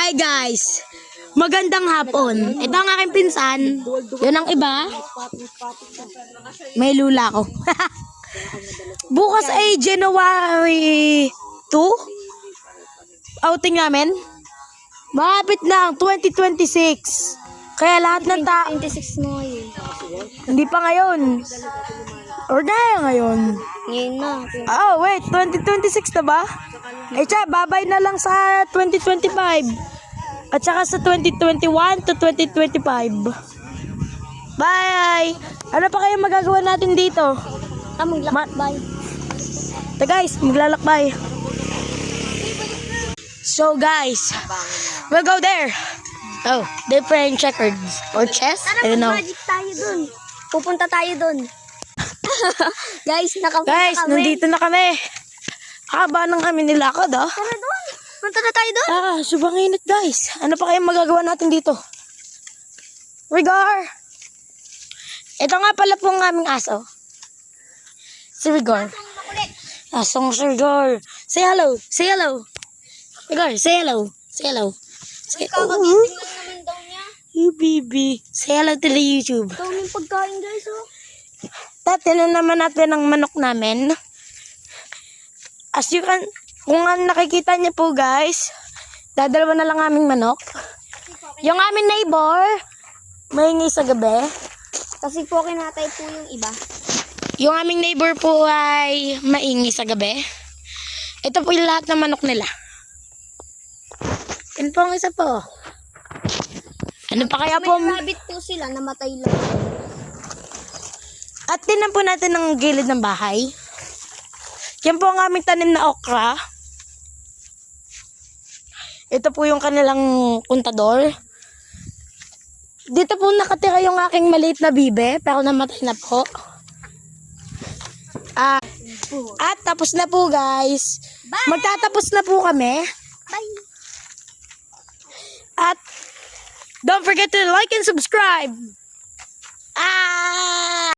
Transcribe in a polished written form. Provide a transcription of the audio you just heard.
Hi guys! Magandang hapon. Ito ang aking pinsan. Yun ang iba. May lula ko. Bukas ay January 2. Outing namin. Malapit na ang 2026. Kaya lahat ng tao... 26 mo ngayon. Hindi pa ngayon. Or na ngayon. Ngayon na. Oh, wait. 2026 na ba? Eh, babay na lang sa 2025. At saka sa 2021 to 2025. Bye! Ano pa kayo magagawa natin dito? Maglakbay. Guys, maglalakbay. So guys, we'll go there. Oh, they're playing checkers or chess? I don't know. Magic tayo dun. Pupunta tayo dun. Guys, nakapunta Guys, kami. nandito na kami. Haba ng kami nilakad, ah. Tara dun. Punta na tayo dun. Subang init, guys. Ano pa kayong magagawa natin dito? Rigar! Ito nga pala po ang aming aso. Si Rigar. Asong si Rigar. Say hello. Say hello. Rigar, say hello. Say hello. Say Kakagising lang naman daw niya. You baby. Say hello to the YouTube. Daming pagkain guys, oh. Tatinan naman natin ang manok namin. As you can, kung nakikita niyo po guys, dadalawa na lang aming manok. Yung aming neighbor, mahingi sa gabi. Kasi po kinatay po yung iba. Yung aming neighbor po ay maingi sa gabi. Ito po yung lahat ng manok nila. Yan po ang isa po. Ano pa kaya po? May rabbit po sila, namatay lang. At tinan po natin ang gilid ng bahay. Yan po ang aming tanim na okra. Ito po yung kanilang puntador. Dito po nakatira yung aking maliit na bibe, pero namatay na po. At tapos na po guys. Bye! Magtatapos na po kami. Bye! At don't forget to like and subscribe.